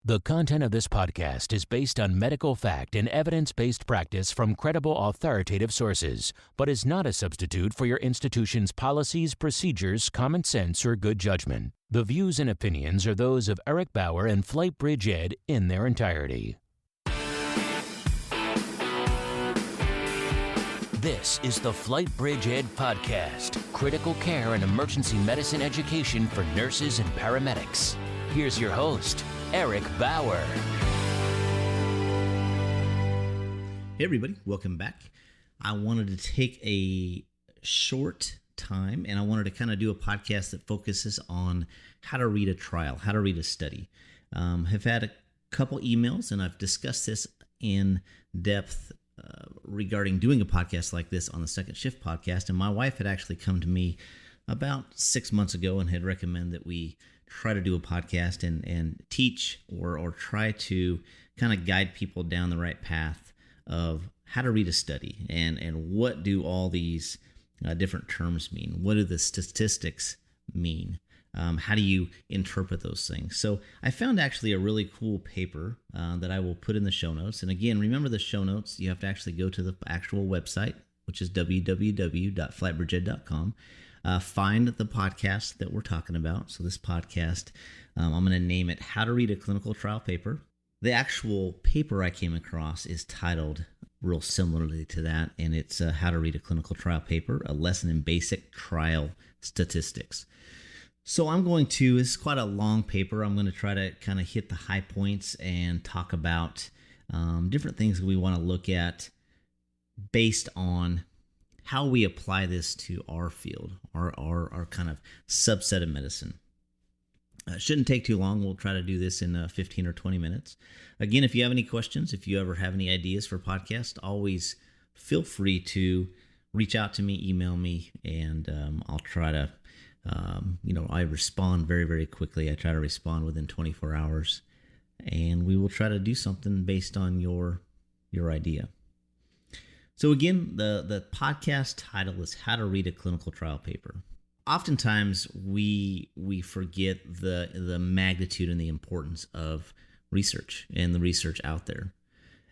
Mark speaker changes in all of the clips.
Speaker 1: The content of this podcast is based on medical fact and evidence-based practice from credible authoritative sources, but is not a substitute for your institution's policies, procedures, common sense, or good judgment. The views and opinions are those of Eric Bauer and FlightBridgeED in their entirety. This is the FlightBridgeED Podcast, critical care and emergency medicine education for nurses and paramedics. Here's your host, Eric Bauer.
Speaker 2: Hey everybody, welcome back. I wanted to take a short time and I wanted to kind of do a podcast that focuses on how to read a trial, how to read a study. Have had a couple emails and I've discussed this in depth regarding doing a podcast like this on the Second Shift podcast. And my wife had actually come to me about 6 months ago and had recommended that we try to do a podcast and teach or try to kind of guide people down the right path of how to read a study and what do all these different terms mean? What do the statistics mean? How do you interpret those things? So I found actually a really cool paper that I will put in the show notes. And again, remember the show notes, you have to actually go to the actual website, which is www.FlightBridgeED.com. Find the podcast that we're talking about. So this podcast, I'm going to name it How to Read a Clinical Trial Paper. The actual paper I came across is titled real similarly to that, and it's How to Read a Clinical Trial Paper, a lesson in basic trial statistics. So this is quite a long paper. I'm going to try to kind of hit the high points and talk about different things that we want to look at based on how we apply this to our field, our kind of subset of medicine. Shouldn't take too long. We'll try to do this in 15 or 20 minutes. Again, if you have any questions, if you ever have any ideas for podcasts, always feel free to reach out to me, email me, and I'll try to, I respond very, very quickly. I try to respond within 24 hours, and we will try to do something based on your idea. So again, the podcast title is How to Read a Clinical Trial Paper. Oftentimes, we forget the magnitude and the importance of research and the research out there.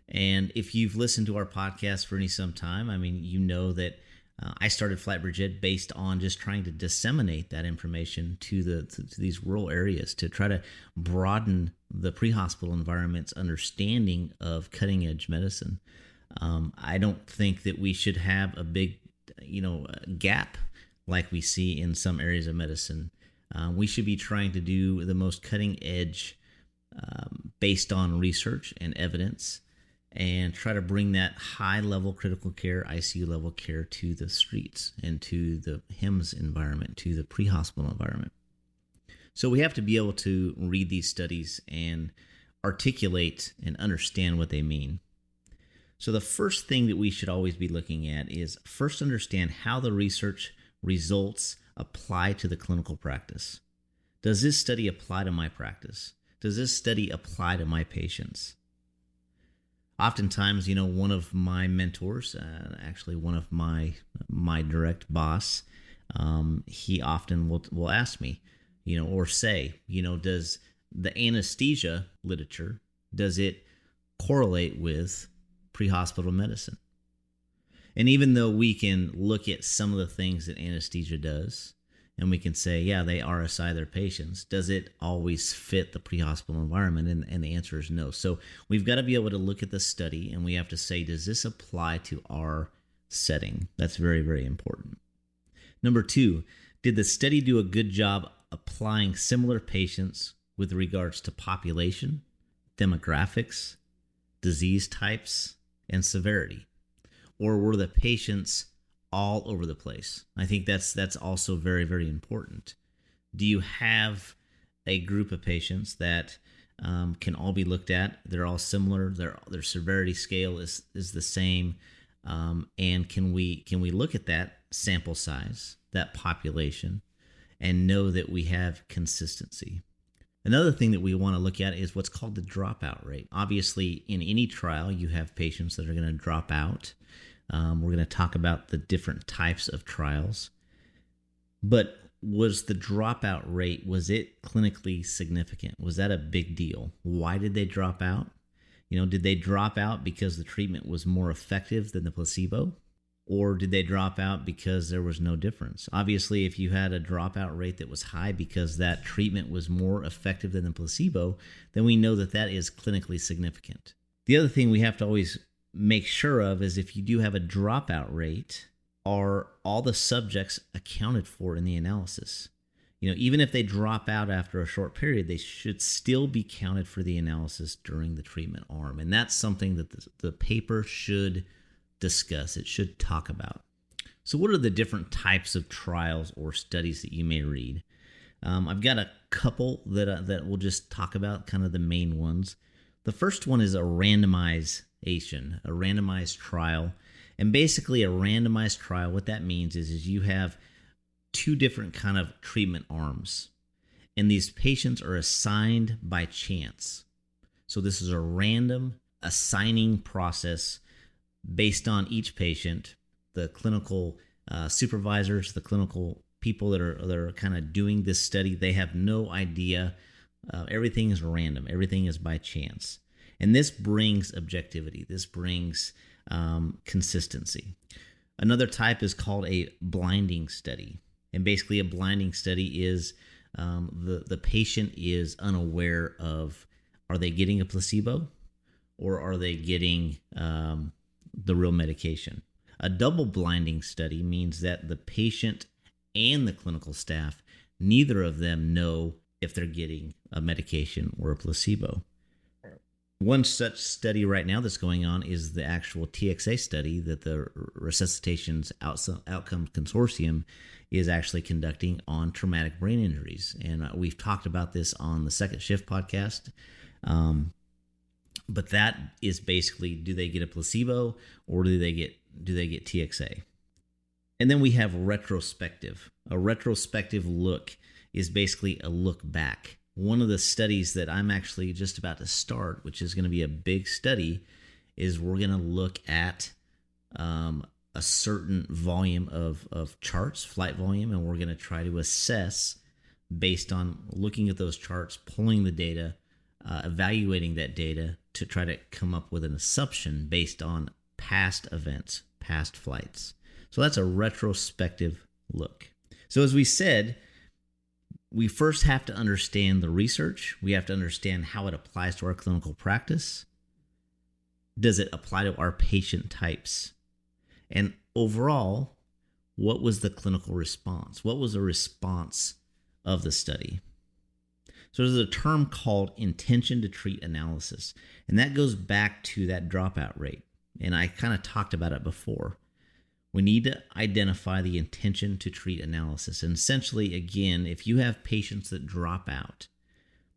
Speaker 2: And if you've listened to our podcast for some time, I mean, you know that I started FlightBridgeED based on just trying to disseminate that information to these rural areas to try to broaden the pre-hospital environment's understanding of cutting-edge medicine. I don't think that we should have a big, gap like we see in some areas of medicine. We should be trying to do the most cutting edge based on research and evidence and try to bring that high level critical care, ICU level care to the streets and to the HIMSS environment, to the pre-hospital environment. So we have to be able to read these studies and articulate and understand what they mean. So the first thing that we should always be looking at is first understand how the research results apply to the clinical practice. Does this study apply to my practice? Does this study apply to my patients? Oftentimes, one of my mentors, actually one of my direct boss, he often will ask me, or say, does the anesthesia literature, does it correlate with pre-hospital medicine? And even though we can look at some of the things that anesthesia does, and we can say, yeah, they RSI their patients, does it always fit the pre-hospital environment? And the answer is no. So we've got to be able to look at the study and we have to say, does this apply to our setting? That's very, very important. Number 2, did the study do a good job applying similar patients with regards to population, demographics, disease types, and severity? Or were the patients all over the place? I think that's also very, very important. Do you have a group of patients that can all be looked at? They're all similar. Their severity scale is the same. And can we look at that sample size, that population, and know that we have consistency? Another thing that we want to look at is what's called the dropout rate. Obviously, in any trial, you have patients that are going to drop out. We're going to talk about the different types of trials. But was the dropout rate, was it clinically significant? Was that a big deal? Why did they drop out? Did they drop out because the treatment was more effective than the placebo? Or did they drop out because there was no difference? Obviously, if you had a dropout rate that was high because that treatment was more effective than the placebo, then we know that that is clinically significant. The other thing we have to always make sure of is if you do have a dropout rate, are all the subjects accounted for in the analysis? Even if they drop out after a short period, they should still be counted for the analysis during the treatment arm. And that's something that the paper should discuss. It should talk about. So what are the different types of trials or studies that you may read? I've got a couple that we'll just talk about, kind of the main ones. The first one is a randomized trial. And basically a randomized trial, what that means is you have two different kind of treatment arms. And these patients are assigned by chance. So this is a random assigning process based on each patient. The clinical supervisors, the clinical people that are kind of doing this study, they have no idea. Everything is random. Everything is by chance. And this brings objectivity. This brings consistency. Another type is called a blinding study. And basically a blinding study is the patient is unaware of, are they getting a placebo or are they getting the real medication? A double blinding study means that the patient and the clinical staff, neither of them know if they're getting a medication or a placebo. One such study right now that's going on is the actual TXA study that the Resuscitation's Outcomes Consortium is actually conducting on traumatic brain injuries. And we've talked about this on the Second Shift podcast. But that is basically, do they get a placebo or do they get TXA? And then we have retrospective. A retrospective look is basically a look back. One of the studies that I'm actually just about to start, which is going to be a big study, is we're going to look at a certain volume of charts, flight volume, and we're going to try to assess based on looking at those charts, pulling the data, evaluating that data to try to come up with an assumption based on past events, past flights. So that's a retrospective look. So as we said, we first have to understand the research. We have to understand how it applies to our clinical practice. Does it apply to our patient types? And overall, what was the clinical response? What was the response of the study? So there's a term called intention to treat analysis, and that goes back to that dropout rate. And I kind of talked about it before. We need to identify the intention to treat analysis. And essentially, again, if you have patients that drop out,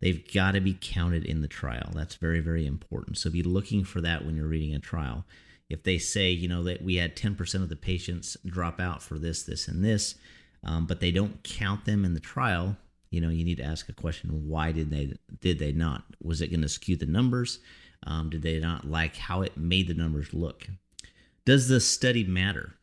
Speaker 2: they've got to be counted in the trial. That's very, very important. So be looking for that when you're reading a trial. If they say, that we had 10% of the patients drop out for this, this, and this, but they don't count them in the trial, you need to ask a question: why did they not? Was it going to skew the numbers? Did they not like how it made the numbers look? Does the study matter?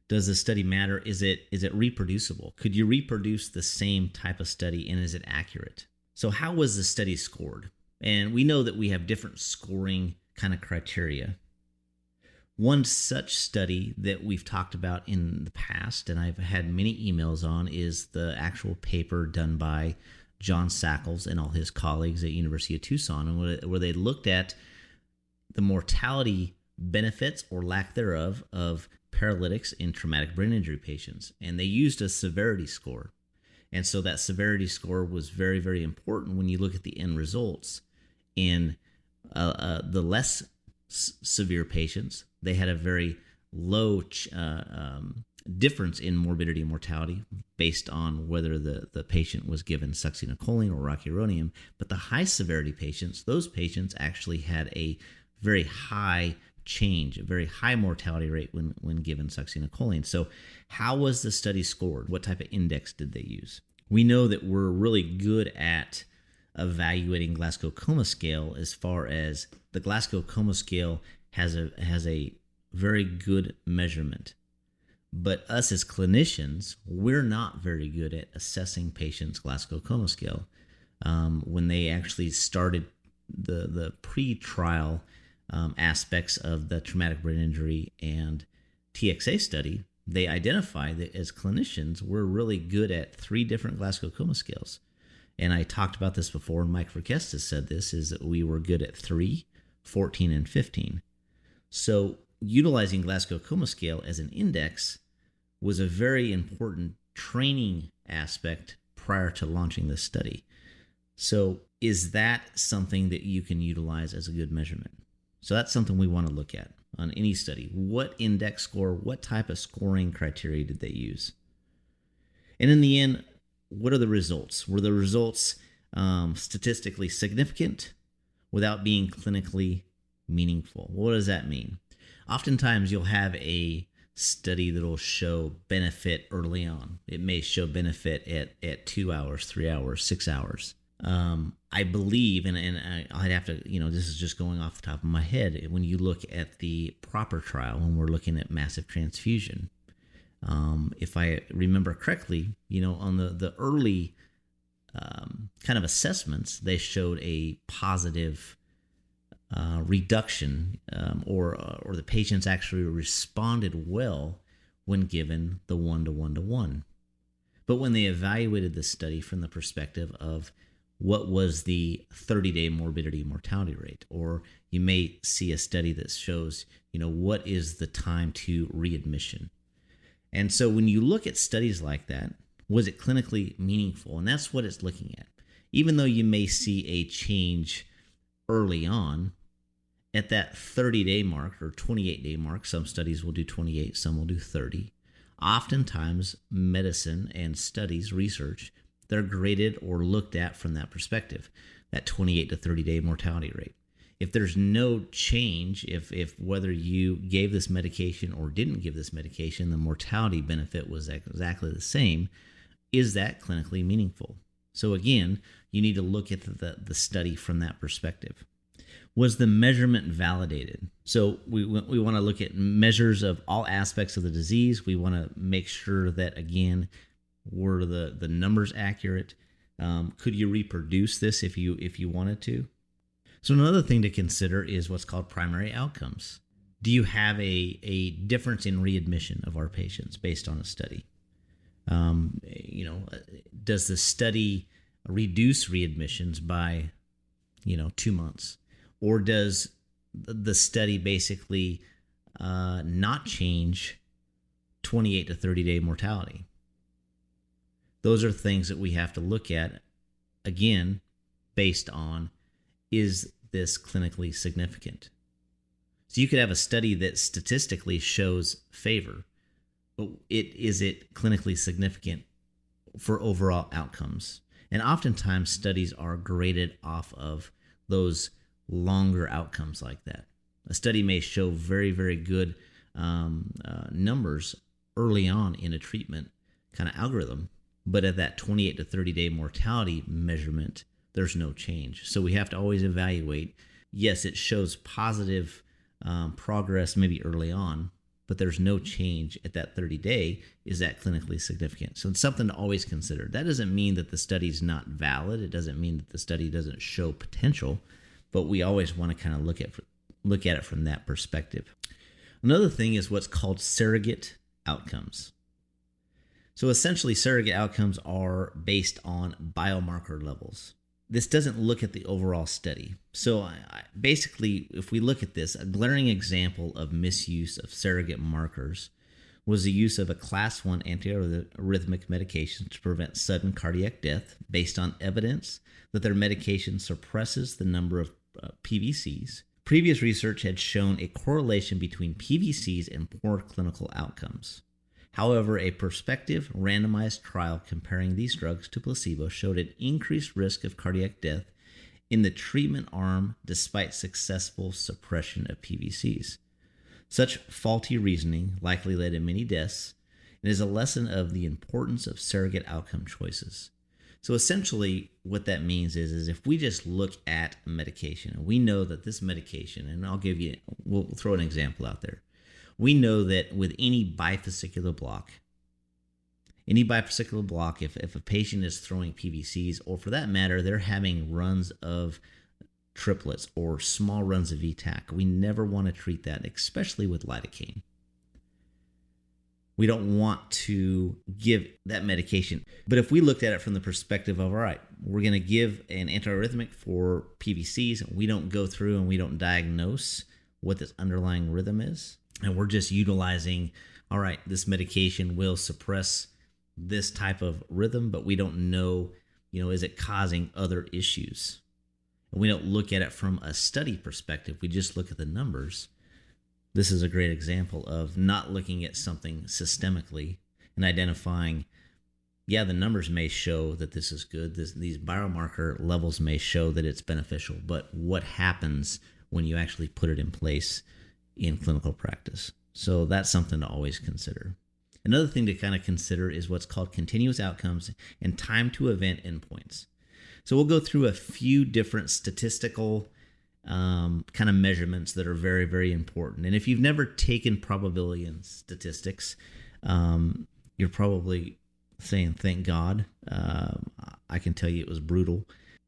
Speaker 2: Does the study matter? Is it reproducible? Could you reproduce the same type of study, and is it accurate? So how was the study scored? And we know that we have different scoring kind of criteria. One such study that we've talked about in the past, and I've had many emails on, is the actual paper done by John Sackles and all his colleagues at University of Tucson, and where they looked at the mortality benefits or lack thereof of paralytics in traumatic brain injury patients. And they used a severity score. And so that severity score was very, very important when you look at the end results. In the less severe patients, they had a very low difference in morbidity and mortality based on whether the patient was given succinylcholine or rocuronium. But the high severity patients, those patients actually had a very high change, a very high mortality rate when given succinylcholine. So how was the study scored? What type of index did they use? We know that we're really good at evaluating Glasgow Coma Scale, as far as the Glasgow Coma Scale has a very good measurement. But us as clinicians, we're not very good at assessing patients' Glasgow Coma Scale. When they actually started the pre-trial aspects of the traumatic brain injury and TXA study, they identified that as clinicians, we're really good at 3 different Glasgow Coma Scales. And I talked about this before, and Mike Verkestes said this, is that we were good at 3, 14, and 15. So utilizing Glasgow Coma Scale as an index was a very important training aspect prior to launching this study. So is that something that you can utilize as a good measurement? So that's something we want to look at on any study. What index score, what type of scoring criteria did they use? And in the end, what are the results? Were the results statistically significant without being clinically meaningful? What does that mean? Oftentimes you'll have a study that'll show benefit early on. It may show benefit at 2 hours, 3 hours, 6 hours. I believe, and I'd have to, this is just going off the top of my head, when you look at the proper trial, when we're looking at massive transfusion, if I remember correctly, on the early kind of assessments, they showed a positive reduction, or the patients actually responded well when given the 1-to-1-to-1. But when they evaluated the study from the perspective of what was the 30-day morbidity mortality rate, or you may see a study that shows, what is the time to readmission. And so when you look at studies like that, was it clinically meaningful? And that's what it's looking at. Even though you may see a change early on, at that 30-day mark or 28-day mark, some studies will do 28, some will do 30. Oftentimes, medicine and studies, research, they're graded or looked at from that perspective, that 28 to 30-day mortality rate. If there's no change, if whether you gave this medication or didn't give this medication, the mortality benefit was exactly the same, is that clinically meaningful? So again, you need to look at the study from that perspective. Was the measurement validated? So we want to look at measures of all aspects of the disease. We want to make sure that, again, were the numbers accurate? Could you reproduce this if you wanted to? So another thing to consider is what's called primary outcomes. Do you have a difference in readmission of our patients based on a study? Does the study reduce readmissions by 2 months? Or does the study basically not change 28 to 30-day mortality? Those are things that we have to look at, again, based on, is this clinically significant? So you could have a study that statistically shows favor, but is it clinically significant for overall outcomes? And oftentimes studies are graded off of those longer outcomes like that. A study may show very, very good numbers early on in a treatment kind of algorithm, but at that 28 to 30-day mortality measurement, there's no change. So we have to always evaluate. Yes, it shows positive progress maybe early on, but there's no change at that 30-day. Is that clinically significant? So it's something to always consider. That doesn't mean that the study's not valid. It doesn't mean that the study doesn't show potential, but we always want to kind of look at it from that perspective. Another thing is what's called surrogate outcomes. So essentially, surrogate outcomes are based on biomarker levels. This doesn't look at the overall study. So basically, if we look at this, a glaring example of misuse of surrogate markers was the use of a class 1 antiarrhythmic medication to prevent sudden cardiac death based on evidence that their medication suppresses the number of PVCs. Previous research had shown a correlation between PVCs and poor clinical outcomes. However, a prospective randomized trial comparing these drugs to placebo showed an increased risk of cardiac death in the treatment arm despite successful suppression of PVCs. Such faulty reasoning likely led to many deaths and is a lesson of the importance of surrogate outcome choices. So essentially what that means is if we just look at a medication and we know that this medication, and we'll throw an example out there. We know that with any bifascicular block, if a patient is throwing PVCs, or for that matter, they're having runs of triplets or small runs of VTAC, we never want to treat that, especially with lidocaine. We don't want to give that medication. But if we looked at it from the perspective of, all right, we're going to give an antiarrhythmic for PVCs, we don't go through and we don't diagnose what this underlying rhythm is, and we're just utilizing, all right, this medication will suppress this type of rhythm, but we don't know, is it causing other issues? And we don't look at it from a study perspective. We just look at the numbers. This is a great example of not looking at something systemically and identifying, the numbers may show that this is good. These biomarker levels may show that it's beneficial, but what happens when you actually put it in place in clinical practice? So that's something to always consider. Another thing to kind of consider is what's called continuous outcomes and time to event endpoints. So we'll go through a few different statistical kind of measurements that are very, very important. And if you've never taken probability and statistics, you're probably saying, thank God. I can tell you it was brutal.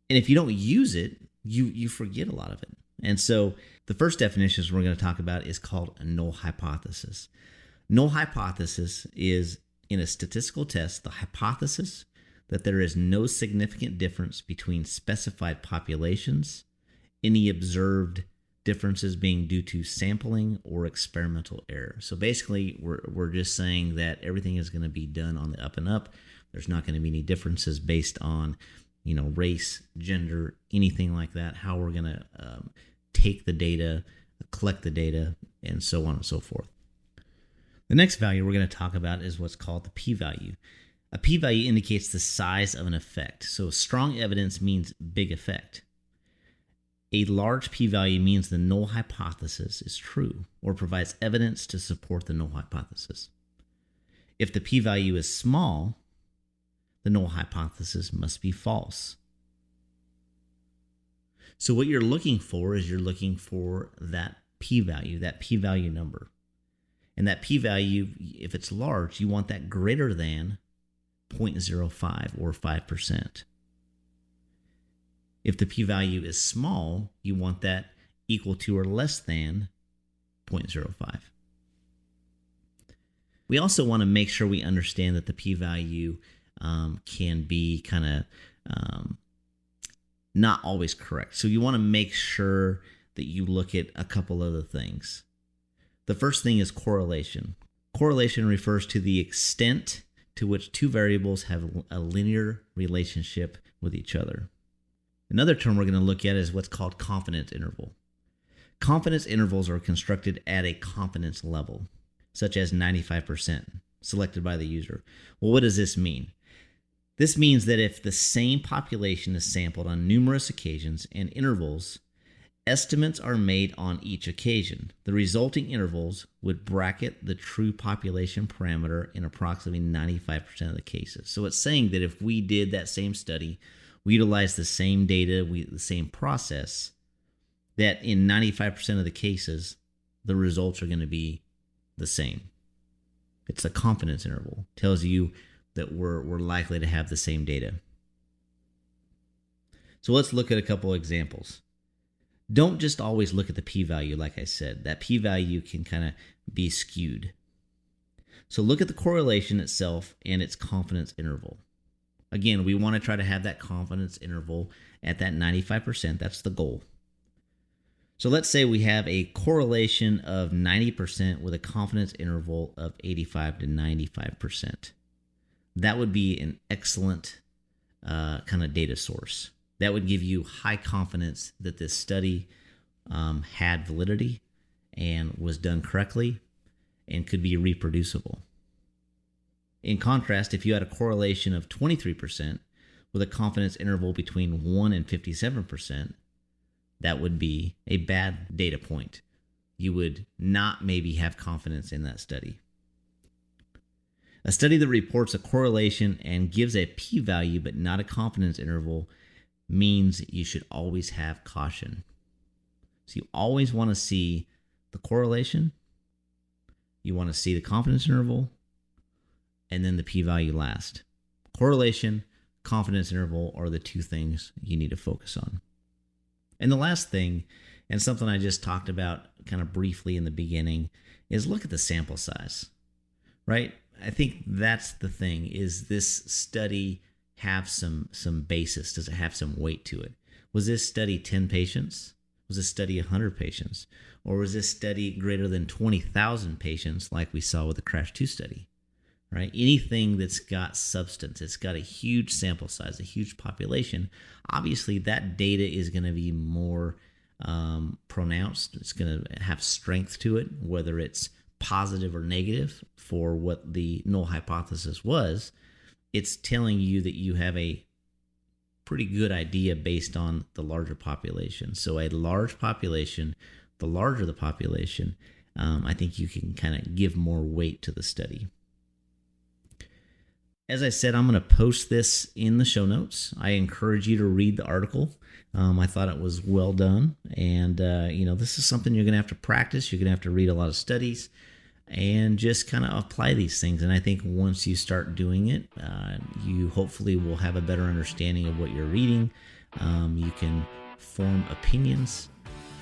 Speaker 2: And if you don't use it, you forget a lot of it. And so the first definition we're going to talk about is called a null hypothesis. Null hypothesis is, in a statistical test, the hypothesis that there is no significant difference between specified populations, any observed differences being due to sampling or experimental error. So basically, we're just saying that everything is going to be done on the up and up. There's not going to be any differences based on, race, gender, anything like that, how we're going to take the data, collect the data, and so on and so forth. The next value we're going to talk about is what's called the p-value. A p-value indicates the size of an effect. So strong evidence means big effect. A large p-value means the null hypothesis is true or provides evidence to support the null hypothesis. If the p-value is small, the null hypothesis must be false. So what you're looking for is that p-value number. And that p-value, if it's large, you want that greater than 0.05 or 5%. If the p-value is small, you want that equal to or less than 0.05. We also want to make sure we understand that the p-value can be kind of not always correct. So you want to make sure that you look at a couple other things. The first thing is correlation. Correlation refers to the extent to which two variables have a linear relationship with each other. Another term we're going to look at is what's called confidence interval. Confidence intervals are constructed at a confidence level, such as 95%, selected by the user. Well, what does this mean? This means that if the same population is sampled on numerous occasions and intervals, estimates are made on each occasion. The resulting intervals would bracket the true population parameter in approximately 95% of the cases. So it's saying that if we did that same study, we utilized the same data, the same process, that in 95% of the cases, the results are going to be the same. It's a confidence interval. It tells you that we're likely to have the same data. So let's look at a couple examples. Don't just always look at the p-value, like I said. That p-value can kind of be skewed. So look at the correlation itself and its confidence interval. Again, we want to try to have that confidence interval at that 95%. That's the goal. So let's say we have a correlation of 90% with a confidence interval of 85 to 95%. That would be an excellent kind of data source. That would give you high confidence that this study had validity and was done correctly and could be reproducible. In contrast, if you had a correlation of 23% with a confidence interval between 1 and 57%, that would be a bad data point. You would not maybe have confidence in that study. A study that reports a correlation and gives a p-value but not a confidence interval means you should always have caution. So you always want to see the correlation, you want to see the confidence interval, and then the p-value last. Correlation, confidence interval are the two things you need to focus on. And the last thing, and something I just talked about kind of briefly in the beginning, is look at the sample size, right? I think that's the thing. Is this study have some basis? Does it have some weight to it? Was this study 10 patients? Was this study 100 patients? Or was this study greater than 20,000 patients like we saw with the CRASH 2 study, right? Anything that's got substance, it's got a huge sample size, a huge population, obviously that data is going to be more pronounced. It's going to have strength to it, whether it's positive or negative for what the null hypothesis was. It's telling you that you have a pretty good idea based on the larger population. So a large population, the larger the population, I think you can kind of give more weight to the study. As I said, I'm going to post this in the show notes. I encourage you to read the article. I thought it was well done. And, this is something you're going to have to practice. You're going to have to read a lot of studies and just kind of apply these things. And I think once you start doing it, you hopefully will have a better understanding of what you're reading. You can form opinions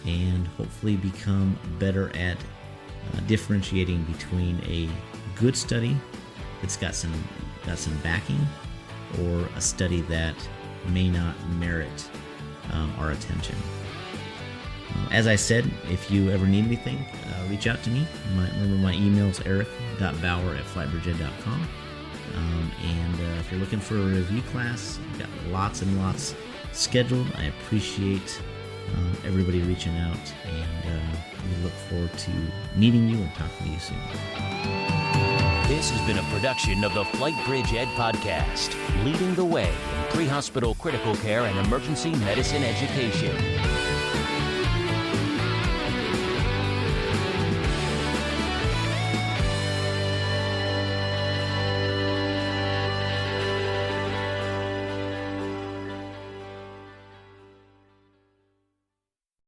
Speaker 2: and hopefully become better at differentiating between a good study that's got some backing or a study that may not merit our attention. As I said, if you ever need anything, reach out to me. Remember my email is eric.bauer@flightbridgeed.com. And if you're looking for a review class, I've got lots and lots scheduled. I appreciate everybody reaching out, and we look forward to meeting you and talking to you soon.
Speaker 1: This has been a production of the FlightBridgeED Podcast, leading the way in pre-hospital critical care and emergency medicine education.